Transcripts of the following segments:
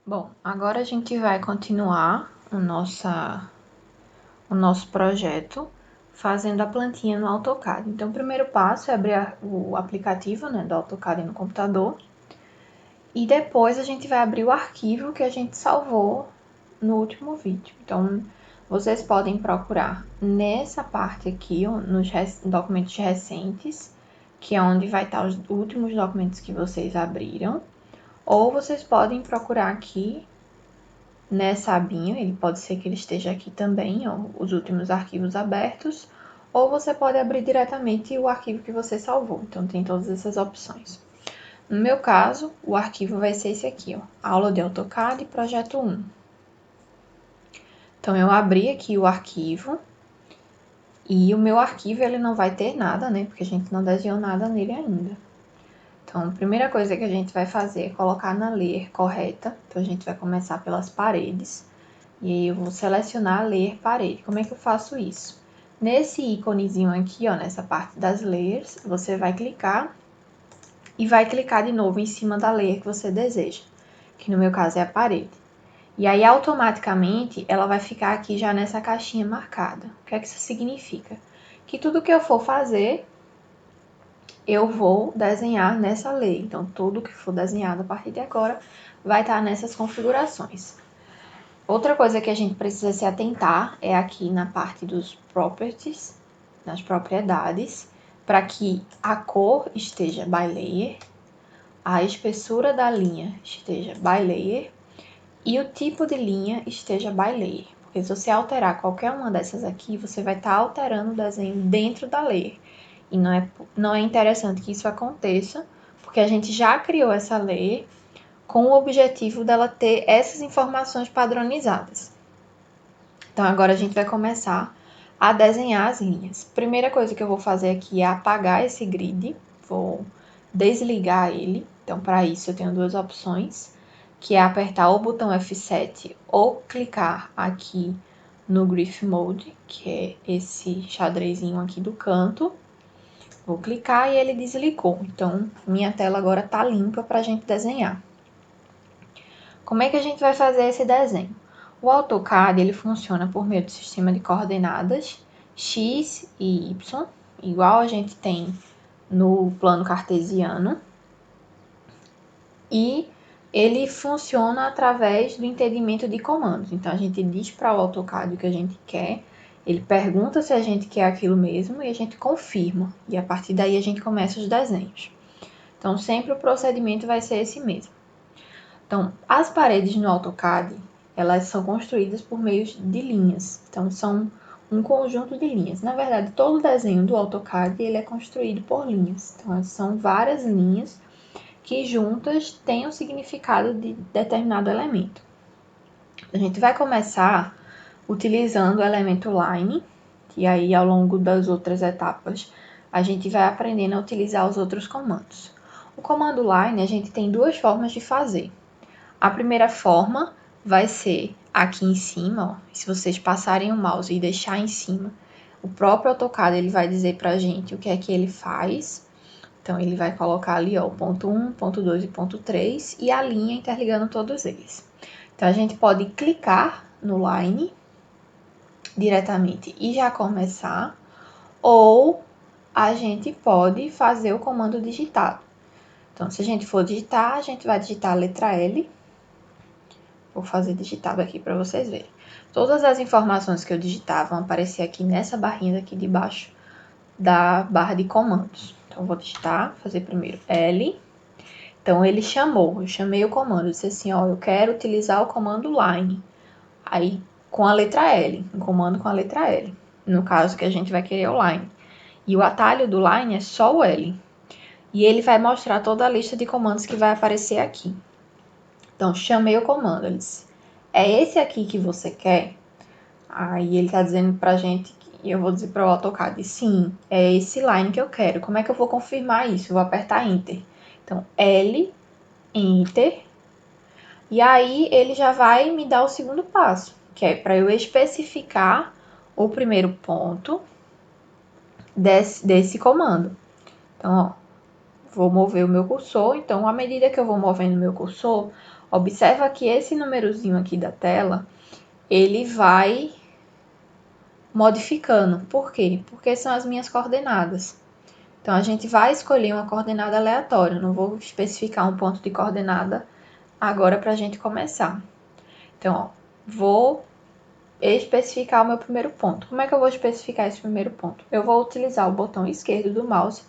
Bom, agora a gente vai continuar o nosso projeto fazendo a plantinha no AutoCAD. Então, o primeiro passo é abrir o aplicativo, né, do AutoCAD no computador. E depois a gente vai abrir o arquivo que a gente salvou no último vídeo. Então, vocês podem procurar nessa parte aqui, nos documentos recentes, que é onde vai estar os últimos documentos que vocês abriram. Ou vocês podem procurar aqui nessa abinha, ele pode ser que ele esteja aqui também, ó, os últimos arquivos abertos, ou você pode abrir diretamente o arquivo que você salvou. Então, tem todas essas opções. No meu caso, o arquivo vai ser esse aqui, ó, aula de AutoCAD, projeto 1. Então, eu abri aqui o arquivo, e o meu arquivo ele não vai ter nada, né, porque a gente não desenhou nada nele ainda. Então, a primeira coisa que a gente vai fazer é colocar na layer correta. Então, a gente vai começar pelas paredes. E aí eu vou selecionar a layer parede. Como é que eu faço isso? Nesse íconezinho aqui, ó, nessa parte das layers, você vai clicar e vai clicar de novo em cima da layer que você deseja, que no meu caso é a parede. E aí automaticamente ela vai ficar aqui já nessa caixinha marcada. O que é que isso significa? Que tudo que eu for fazer, eu vou desenhar nessa layer. Então tudo que for desenhado a partir de agora vai estar nessas configurações. Outra coisa que a gente precisa se atentar é aqui na parte dos properties, nas propriedades, para que a cor esteja by layer, a espessura da linha esteja by layer e o tipo de linha esteja by layer. Porque se você alterar qualquer uma dessas aqui, você vai estar alterando o desenho dentro da layer. E não é interessante que isso aconteça, porque a gente já criou essa layer com o objetivo dela ter essas informações padronizadas. Então, agora a gente vai começar a desenhar as linhas. Primeira coisa que eu vou fazer aqui é apagar esse grid. Vou desligar ele. Então, para isso, eu tenho duas opções, que é apertar o botão F7 ou clicar aqui no Grid Mode, que é esse xadrezinho aqui do canto. Vou clicar e ele desligou. Então, minha tela agora está limpa para a gente desenhar. Como é que a gente vai fazer esse desenho? O AutoCAD ele funciona por meio do sistema de coordenadas x e y, igual a gente tem no plano cartesiano, e ele funciona através do entendimento de comandos. Então, a gente diz para o AutoCAD o que a gente quer, ele pergunta se a gente quer aquilo mesmo e a gente confirma. E a partir daí a gente começa os desenhos. Então, sempre o procedimento vai ser esse mesmo. Então, as paredes no AutoCAD, elas são construídas por meio de linhas. Então, são um conjunto de linhas. Na verdade, todo o desenho do AutoCAD ele é construído por linhas. Então, são várias linhas que juntas têm o significado de determinado elemento. A gente vai começar utilizando o elemento line, e aí ao longo das outras etapas a gente vai aprendendo a utilizar os outros comandos. O comando line a gente tem duas formas de fazer. A primeira forma vai ser aqui em cima, ó. Se vocês passarem o mouse e deixar em cima, o próprio AutoCAD ele vai dizer pra gente o que é que ele faz. Então, ele vai colocar ali, ó, o ponto 1, ponto 2 e ponto 3 e a linha interligando todos eles. Então, a gente pode clicar no line diretamente e já começar, ou a gente pode fazer o comando digitado. Então, se a gente for digitar, a gente vai digitar a letra L. Vou fazer digitado aqui para vocês verem. Todas as informações que eu digitar vão aparecer aqui nessa barrinha aqui de baixo da barra de comandos. Então, vou digitar, fazer primeiro L. Então, ele chamou, eu chamei o comando, disse assim, ó, eu quero utilizar o comando line. Aí, com a letra L, um comando com a letra L. No caso que a gente vai querer o line. E o atalho do line é só o L. E ele vai mostrar toda a lista de comandos que vai aparecer aqui. Então, chamei o comando, ele disse, é esse aqui que você quer? Aí ele tá dizendo pra gente, e eu vou dizer para o AutoCAD, sim, é esse line que eu quero. Como é que eu vou confirmar isso? Eu vou apertar Enter. Então, L, Enter, e aí ele já vai me dar o segundo passo, que é para eu especificar o primeiro ponto desse comando. Então, ó, vou mover o meu cursor. Então, à medida que eu vou movendo o meu cursor, Observa que esse númerozinho aqui da tela, ele vai modificando. Por quê? Porque são as minhas coordenadas. Então, a gente vai escolher uma coordenada aleatória. Não vou especificar um ponto de coordenada agora para a gente começar. Então, ó, vou especificar o meu primeiro ponto. Como é que eu vou especificar esse primeiro ponto? Eu vou utilizar o botão esquerdo do mouse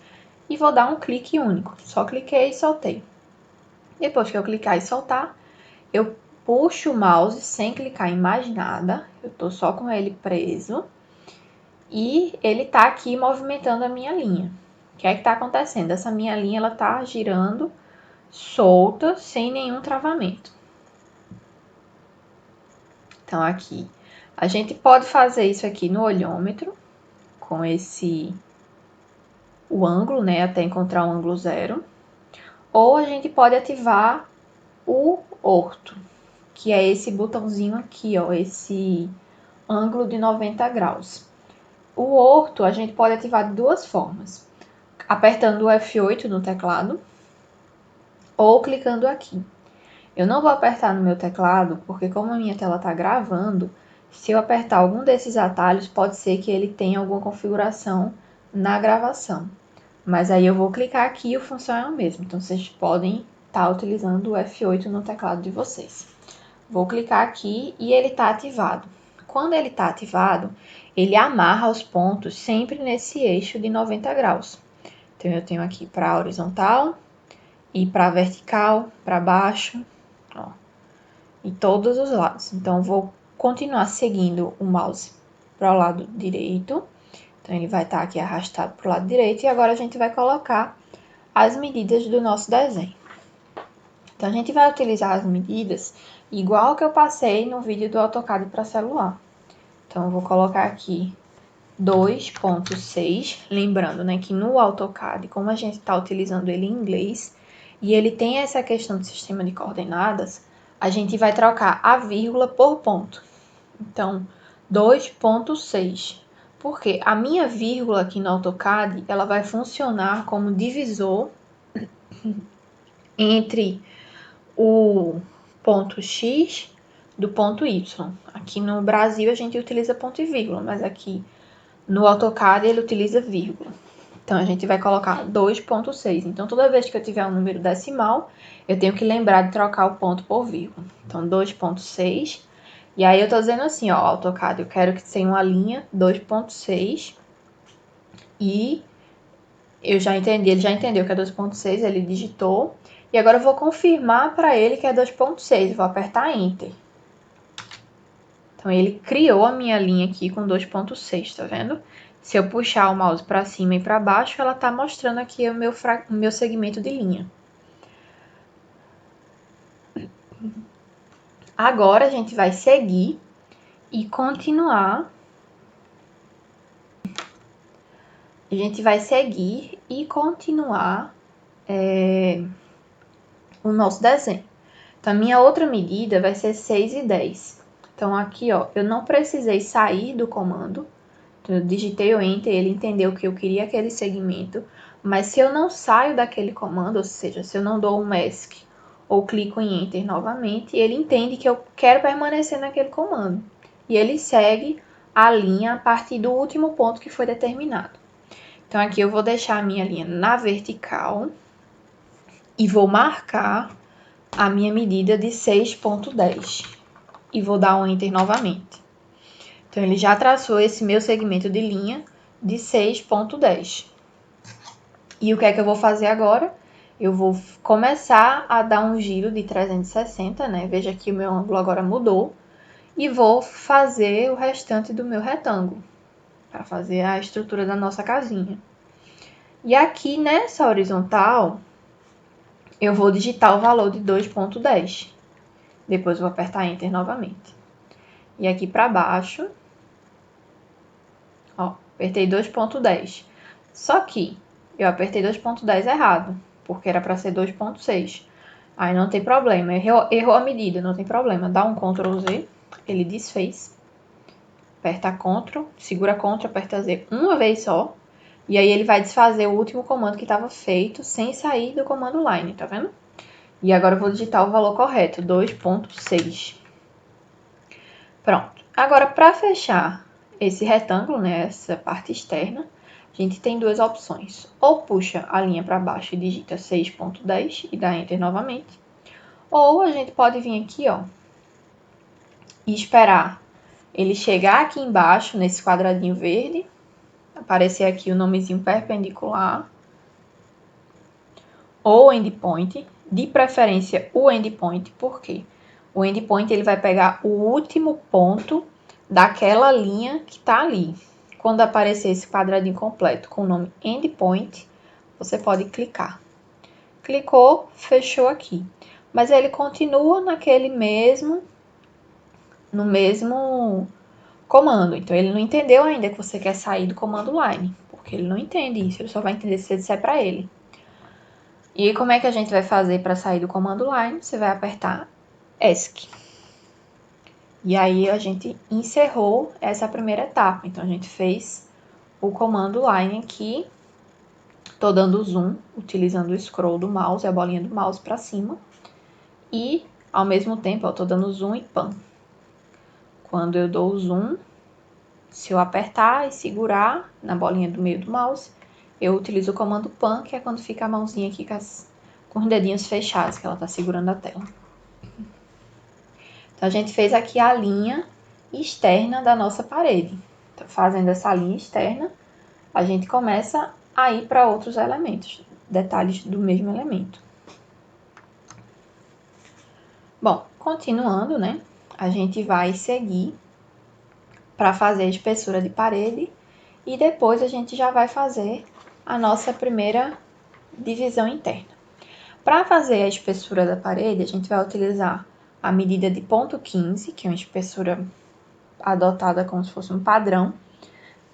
e vou dar um clique único. Só cliquei e soltei. Depois que eu clicar e soltar, eu puxo o mouse sem clicar em mais nada. Eu tô só com ele preso. E ele tá aqui movimentando a minha linha. O que é que tá acontecendo? Essa minha linha, ela tá girando solta, sem nenhum travamento. Então, aqui, a gente pode fazer isso aqui no olhômetro, com o ângulo, né, até encontrar o ângulo zero. Ou a gente pode ativar o orto, que é esse botãozinho aqui, ó, esse ângulo de 90 graus. O orto a gente pode ativar de duas formas. Apertando o F8 no teclado ou clicando aqui. Eu não vou apertar no meu teclado, porque como a minha tela está gravando, se eu apertar algum desses atalhos, pode ser que ele tenha alguma configuração na gravação. Mas aí eu vou clicar aqui e o função é o mesmo. Então, vocês podem estar utilizando o F8 no teclado de vocês. Vou clicar aqui e ele está ativado. Quando ele está ativado, ele amarra os pontos sempre nesse eixo de 90 graus. Então, eu tenho aqui para horizontal e para vertical, para baixo, ó, em todos os lados. Então, vou continuar seguindo o mouse para o lado direito. Então, ele vai estar aqui arrastado para o lado direito. E agora, a gente vai colocar as medidas do nosso desenho. Então, a gente vai utilizar as medidas igual que eu passei no vídeo do AutoCAD para celular. Então, eu vou colocar aqui 2.6, lembrando, né, que no AutoCAD, como a gente está utilizando ele em inglês, e ele tem essa questão de sistema de coordenadas, a gente vai trocar a vírgula por ponto. Então, 2.6. Porque a minha vírgula aqui no AutoCAD, ela vai funcionar como divisor entre o ponto X do ponto Y. Aqui no Brasil a gente utiliza ponto e vírgula, mas aqui no AutoCAD ele utiliza vírgula. Então, a gente vai colocar 2.6. Então, toda vez que eu tiver um número decimal, eu tenho que lembrar de trocar o ponto por vírgula. Então, 2.6. E aí, eu tô dizendo assim, ó, AutoCAD, eu quero que tenha uma linha 2.6. E eu já entendi, ele já entendeu que é 2.6, ele digitou. E agora eu vou confirmar para ele que é 2.6. Vou apertar Enter. Então, ele criou a minha linha aqui com 2.6, tá vendo? Se eu puxar o mouse para cima e para baixo, ela está mostrando aqui o meu segmento de linha. Agora, a gente vai seguir e continuar. A gente vai seguir e continuar o nosso desenho. Então, a minha outra medida vai ser 6 e 10. Então, aqui, ó, eu não precisei sair do comando. Então, eu digitei o Enter, ele entendeu que eu queria aquele segmento. Mas se eu não saio daquele comando, ou seja, se eu não dou um mask ou clico em Enter novamente, ele entende que eu quero permanecer naquele comando. E ele segue a linha a partir do último ponto que foi determinado. Então, aqui eu vou deixar a minha linha na vertical e vou marcar a minha medida de 6.10. E vou dar um Enter novamente. Então, ele já traçou esse meu segmento de linha de 6.10. E o que é que eu vou fazer agora? Eu vou começar a dar um giro de 360, né? Veja que o meu ângulo agora mudou. E vou fazer o restante do meu retângulo, para fazer a estrutura da nossa casinha. E aqui nessa horizontal, eu vou digitar o valor de 2.10. Depois vou apertar Enter novamente. E aqui para baixo, ó, apertei 2.10. Só que eu apertei 2.10 errado, porque era para ser 2.6. Aí não tem problema, errou a medida, não tem problema. Dá um Ctrl Z, ele desfez. Aperta Ctrl, segura Ctrl, aperta Z uma vez só. E aí ele vai desfazer o último comando que estava feito sem sair do comando line, tá vendo? E agora eu vou digitar o valor correto, 2,6. Pronto. Agora, para fechar esse retângulo, né, essa parte externa, a gente tem duas opções. Ou puxa a linha para baixo e digita 6,10 e dá Enter novamente. Ou a gente pode vir aqui, ó, e esperar ele chegar aqui embaixo, nesse quadradinho verde, aparecer aqui o nomezinho perpendicular, ou endpoint, de preferência o endpoint, por quê? O endpoint ele vai pegar o último ponto daquela linha que está ali. Quando aparecer esse quadradinho completo com o nome endpoint, você pode clicar. Clicou, fechou aqui. Mas ele continua no mesmo comando. Então, ele não entendeu ainda que você quer sair do comando line, porque ele não entende isso, ele só vai entender se você disser para ele. E como é que a gente vai fazer para sair do comando line? Você vai apertar ESC. E aí a gente encerrou essa primeira etapa. Então, a gente fez o comando line aqui. Estou dando zoom, utilizando o scroll do mouse, a bolinha do mouse para cima. E, ao mesmo tempo, eu estou dando zoom e pan. Quando eu dou o zoom, se eu apertar e segurar na bolinha do meio do mouse, eu utilizo o comando pan, que é quando fica a mãozinha aqui com os dedinhos fechados, que ela está segurando a tela. Então, a gente fez aqui a linha externa da nossa parede. Então, fazendo essa linha externa, a gente começa a ir para outros elementos, detalhes do mesmo elemento. Bom, continuando, né? A gente vai seguir para fazer a espessura de parede e depois a gente já vai fazer a nossa primeira divisão interna. Para fazer a espessura da parede, a gente vai utilizar a medida de 0,15, que é uma espessura adotada como se fosse um padrão.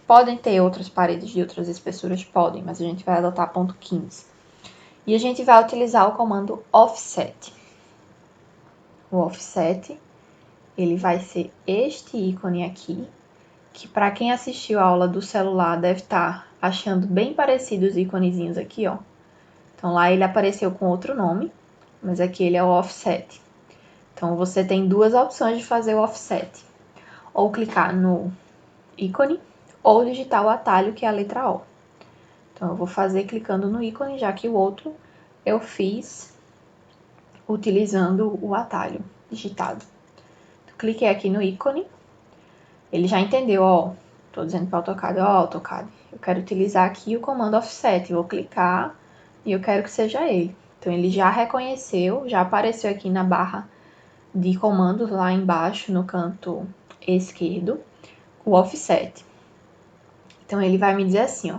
Podem ter outras paredes de outras espessuras? Podem, mas a gente vai adotar 0,15. E a gente vai utilizar o comando offset. O offset, ele vai ser este ícone aqui, que para quem assistiu a aula do celular deve estar achando bem parecido os íconezinhos aqui, ó. Então, lá ele apareceu com outro nome, mas aqui ele é o offset. Então, você tem duas opções de fazer o offset. Ou clicar no ícone, ou digitar o atalho, que é a letra O. Então, eu vou fazer clicando no ícone, já que o outro eu fiz utilizando o atalho digitado. Então, cliquei aqui no ícone. Ele já entendeu, ó. Tô dizendo para o AutoCAD, ó, AutoCAD, eu quero utilizar aqui o comando offset. Eu vou clicar e eu quero que seja ele. Então, ele já reconheceu, já apareceu aqui na barra de comandos lá embaixo, no canto esquerdo, o offset. Então, ele vai me dizer assim, ó,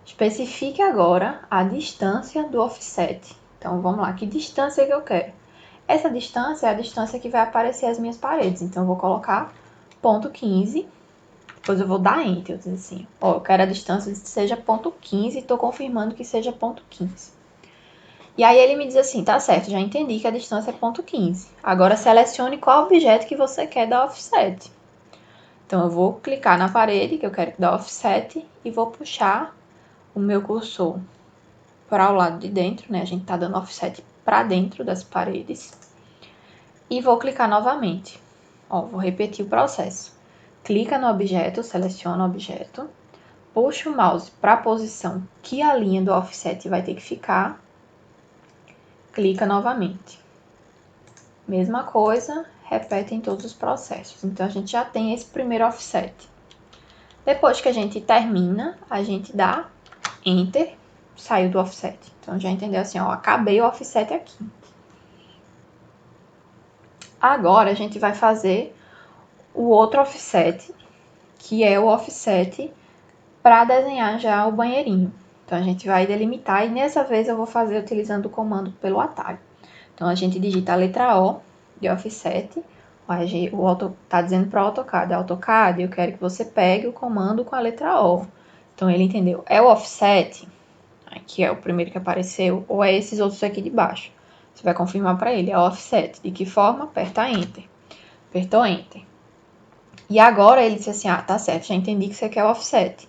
especifique agora a distância do offset. Então, vamos lá, que distância que eu quero? Essa distância é a distância que vai aparecer as minhas paredes. Então, eu vou colocar 0,15, depois eu vou dar Enter, eu dizer assim, ó, eu quero a distância que seja 0,15 e estou confirmando que seja 0,15. E aí ele me diz assim, tá certo, já entendi que a distância é 0,15. Agora selecione qual objeto que você quer dar offset. Então, eu vou clicar na parede que eu quero dar offset e vou puxar o meu cursor para o lado de dentro, né? A gente tá dando offset para dentro das paredes. E vou clicar novamente. Ó, vou repetir o processo. Clica no objeto, seleciona o objeto, puxa o mouse para a posição que a linha do offset vai ter que ficar, clica novamente. Mesma coisa, repete em todos os processos. Então, a gente já tem esse primeiro offset. Depois que a gente termina, a gente dá Enter, saiu do offset. Então, já entendeu assim, ó, acabei o offset aqui. Agora, a gente vai fazer o outro offset, que é o offset para desenhar já o banheirinho. Então, a gente vai delimitar e nessa vez eu vou fazer utilizando o comando pelo atalho. Então, a gente digita a letra O de offset. O auto tá dizendo para o AutoCAD, AutoCAD, eu quero que você pegue o comando com a letra O. Então, ele entendeu. É o offset, que é o primeiro que apareceu, ou é esses outros aqui de baixo. Você vai confirmar para ele, é offset. De que forma? Aperta Enter. Apertou Enter. E agora ele disse assim, ah, tá certo, já entendi que você quer o offset.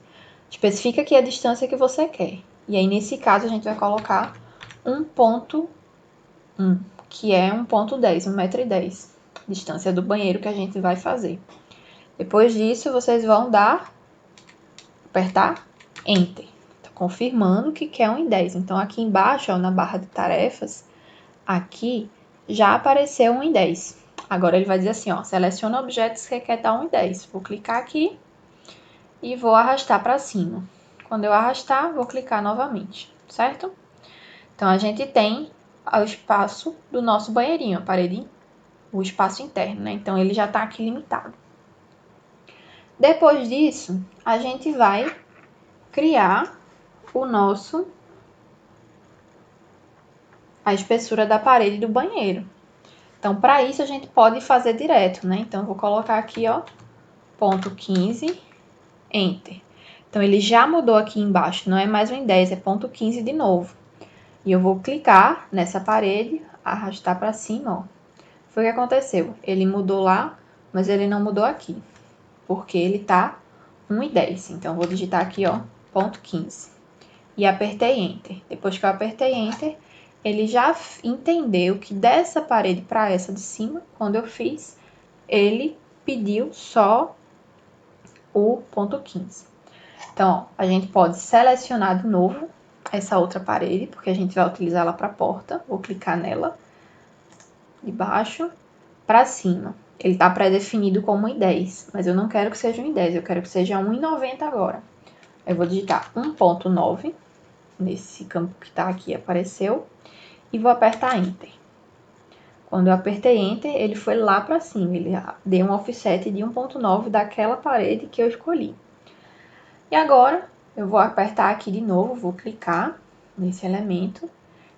Especifica aqui a distância que você quer. E aí, nesse caso, a gente vai colocar 1,1. que é 1,10, 1,10 m, distância do banheiro que a gente vai fazer. Depois disso, vocês vão apertar Enter, confirmando que quer 1,10. Então, aqui embaixo, ó, na barra de tarefas, aqui já apareceu 1,10. Agora ele vai dizer assim, ó, seleciona objetos que quer dar 1,10. Vou clicar aqui e vou arrastar para cima. Quando eu arrastar, vou clicar novamente, certo? Então, a gente tem o espaço do nosso banheirinho, a parede, o espaço interno, né? Então, ele já está aqui limitado. Depois disso, a gente vai criar a espessura da parede do banheiro. Então, para isso, a gente pode fazer direto, né? Então, eu vou colocar aqui, ó, ponto 15, Enter. Então, ele já mudou aqui embaixo, não é mais 1,10, é ponto 15 de novo. E eu vou clicar nessa parede, arrastar para cima, ó. Foi o que aconteceu. Ele mudou lá, mas ele não mudou aqui, porque ele tá 1,10. Então, eu vou digitar aqui, ó, ponto 15. E apertei Enter. Depois que eu apertei Enter, ele já entendeu que dessa parede para essa de cima, quando eu fiz, ele pediu só o ponto 15. Então, ó, a gente pode selecionar de novo essa outra parede, porque a gente vai utilizar ela para a porta. Vou clicar nela, de baixo para cima. Ele está pré-definido como 1,10, mas eu não quero que seja 1,10, eu quero que seja 1,90 agora. Eu vou digitar 1,9, nesse campo que está aqui, apareceu, e vou apertar Enter. Quando eu apertei Enter, ele foi lá para cima, ele deu um offset de 1,9 daquela parede que eu escolhi. E agora, eu vou apertar aqui de novo, vou clicar nesse elemento,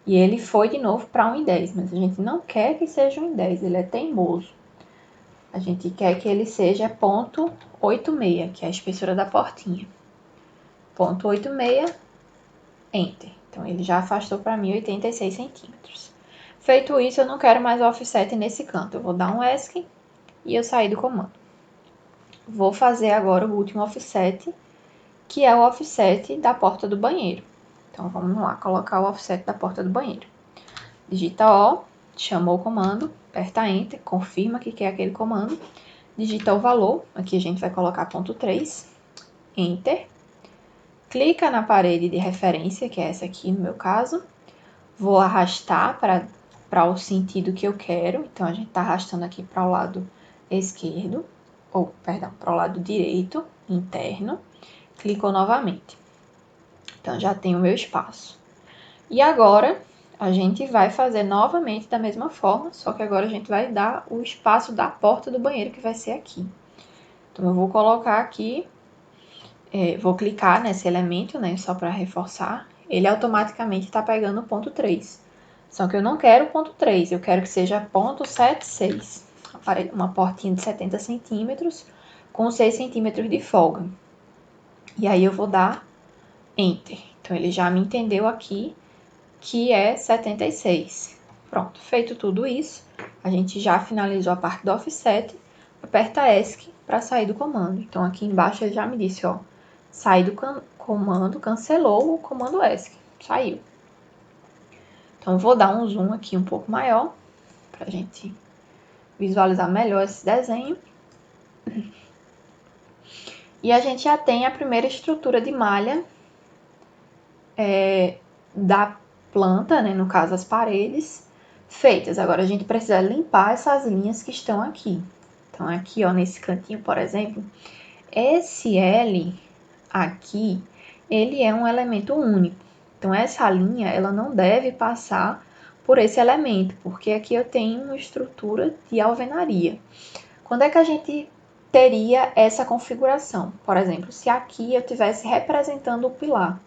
e ele foi de novo para 1,10, mas a gente não quer que seja 1,10, ele é teimoso. A gente quer que ele seja 0,86, que é a espessura da portinha. 0,86, Enter. Então, ele já afastou para mim 86 centímetros. Feito isso, eu não quero mais o offset nesse canto. Eu vou dar um ESC e eu sair do comando. Vou fazer agora o último offset, que é o offset da porta do banheiro. Então, vamos lá, colocar o offset da porta do banheiro. Digita O, chamou o comando, aperta Enter, confirma que quer aquele comando, digita o valor, aqui a gente vai colocar 0,3, Enter, clica na parede de referência, que é essa aqui no meu caso, vou arrastar para o sentido que eu quero, então a gente está arrastando aqui para o lado esquerdo, ou, perdão, para o lado direito, interno, clicou novamente. Então, já tenho o meu espaço. E agora, a gente vai fazer novamente da mesma forma, só que agora a gente vai dar o espaço da porta do banheiro, que vai ser aqui. Então, eu vou colocar aqui, vou clicar nesse elemento, né, só para reforçar. Ele automaticamente está pegando o ponto 3. Só que eu não quero o ponto 3, eu quero que seja 0,76. Uma portinha de 70 centímetros com 6 centímetros de folga. E aí eu vou dar Enter. Então, ele já me entendeu aqui que é 76. Pronto, feito tudo isso, a gente já finalizou a parte do offset, aperta ESC para sair do comando. Então, aqui embaixo ele já me disse, ó, sair do comando, cancelou o comando ESC, saiu. Então, vou dar um zoom aqui um pouco maior, para a gente visualizar melhor esse desenho. E a gente já tem a primeira estrutura de malha da planta, né, no caso as paredes, feitas. Agora a gente precisa limpar essas linhas que estão aqui. Então aqui, ó, nesse cantinho, por exemplo, esse L aqui, ele é um elemento único. Então essa linha, ela não deve passar por esse elemento, porque aqui eu tenho uma estrutura de alvenaria. Quando é que a gente teria essa configuração? Por exemplo, se aqui eu estivesse representando o pilar,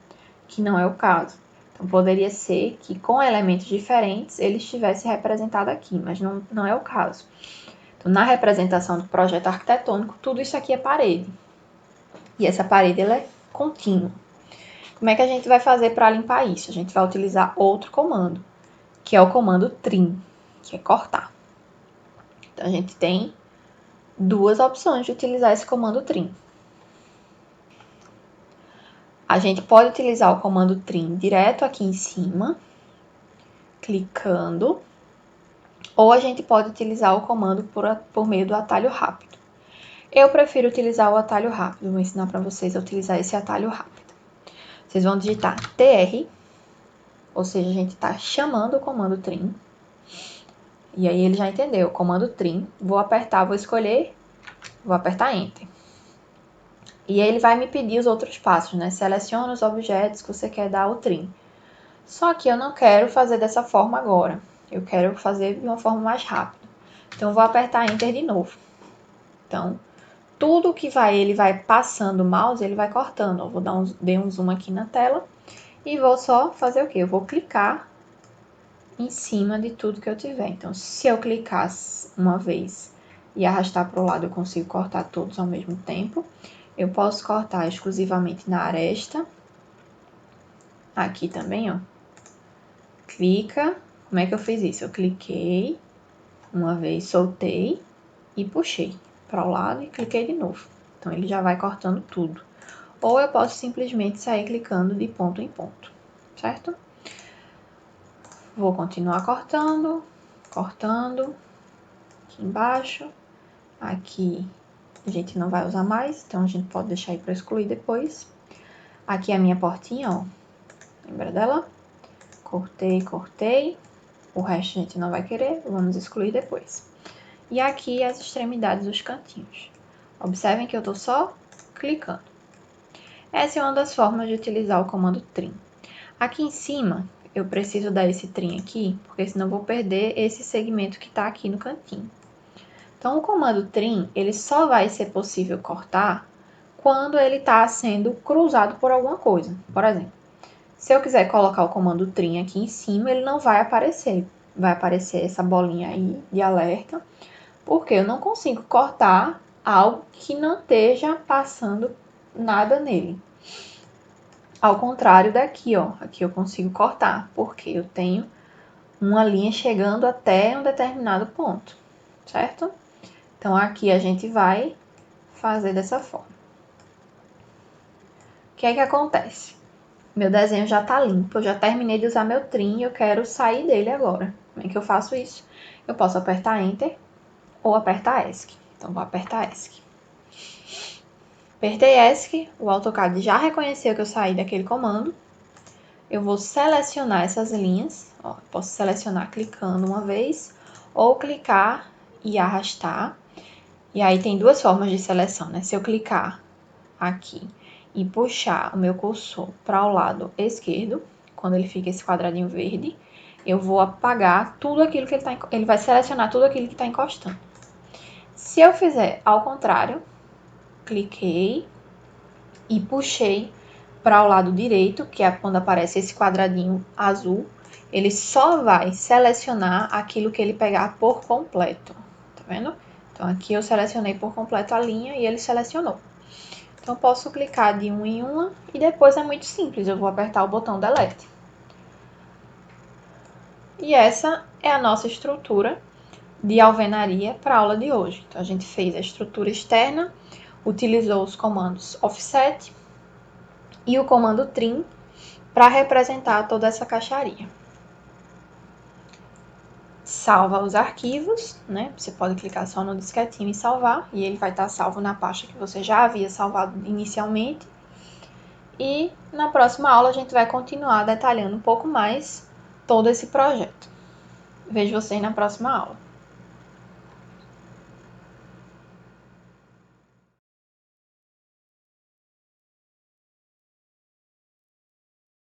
que não é o caso. Então, poderia ser que com elementos diferentes ele estivesse representado aqui, mas não é o caso. Então, na representação do projeto arquitetônico, tudo isso aqui é parede. E essa parede ela é contínua. Como é que a gente vai fazer para limpar isso? A gente vai utilizar outro comando, que é o comando trim, que é cortar. Então, a gente tem duas opções de utilizar esse comando trim. A gente pode utilizar o comando trim direto aqui em cima, clicando ou a gente pode utilizar o comando por meio do atalho rápido. Eu prefiro utilizar o atalho rápido, vou ensinar para vocês a utilizar esse atalho rápido. Vocês vão digitar TR, ou seja, a gente está chamando o comando trim. E aí ele já entendeu, comando trim, vou apertar, vou escolher, vou apertar Enter. E aí ele vai me pedir os outros passos, né? Seleciona os objetos que você quer dar o trim. Só que eu não quero fazer dessa forma agora. Eu quero fazer de uma forma mais rápida. Então, eu vou apertar Enter de novo. Então, tudo que ele vai passando o mouse, ele vai cortando. Eu vou dar um zoom aqui na tela e vou só fazer o quê? Eu vou clicar em cima de tudo que eu tiver. Então, se eu clicar uma vez e arrastar para o lado, eu consigo cortar todos ao mesmo tempo. Eu posso cortar exclusivamente na aresta. Aqui também, ó. Clica. Como é que eu fiz isso? Eu cliquei uma vez, soltei e puxei para o lado e cliquei de novo. Então, ele já vai cortando tudo. Ou eu posso simplesmente sair clicando de ponto em ponto, certo? Vou continuar cortando, cortando. Aqui embaixo. Aqui a gente não vai usar mais, então a gente pode deixar aí para excluir depois. Aqui é a minha portinha, ó. Lembra dela? Cortei, cortei. O resto a gente não vai querer, vamos excluir depois. E aqui as extremidades dos cantinhos. Observem que eu estou só clicando. Essa é uma das formas de utilizar o comando trim. Aqui em cima, eu preciso dar esse trim aqui, porque senão eu vou perder esse segmento que está aqui no cantinho. Então, o comando trim, ele só vai ser possível cortar quando ele está sendo cruzado por alguma coisa. Por exemplo, se eu quiser colocar o comando trim aqui em cima, ele não vai aparecer. Vai aparecer essa bolinha aí de alerta, porque eu não consigo cortar algo que não esteja passando nada nele. Ao contrário daqui, ó. Aqui eu consigo cortar, porque eu tenho uma linha chegando até um determinado ponto, certo? Então, aqui a gente vai fazer dessa forma. O que é que acontece? Meu desenho já tá limpo, eu já terminei de usar meu trim e eu quero sair dele agora. Como é que eu faço isso? Eu posso apertar Enter ou apertar ESC. Então, vou apertar ESC. Apertei ESC, o AutoCAD já reconheceu que eu saí daquele comando. Eu vou selecionar essas linhas. Ó, posso selecionar clicando uma vez ou clicar e arrastar. E aí tem duas formas de seleção, né? Se eu clicar aqui e puxar o meu cursor para o lado esquerdo, quando ele fica esse quadradinho verde, eu vou apagar tudo aquilo que ele vai selecionar tudo aquilo que está encostando. Se eu fizer ao contrário, cliquei e puxei para o lado direito, que é quando aparece esse quadradinho azul, ele só vai selecionar aquilo que ele pegar por completo, tá vendo? Então, aqui eu selecionei por completo a linha e ele selecionou. Então, posso clicar de uma em uma e depois é muito simples, eu vou apertar o botão Delete. E essa é a nossa estrutura de alvenaria para a aula de hoje. Então, a gente fez a estrutura externa, utilizou os comandos Offset e o comando Trim para representar toda essa caixaria. Salva os arquivos, né? Você pode clicar só no disquetinho e salvar, e ele vai estar salvo na pasta que você já havia salvado inicialmente. E na próxima aula a gente vai continuar detalhando um pouco mais todo esse projeto. Vejo vocês na próxima aula.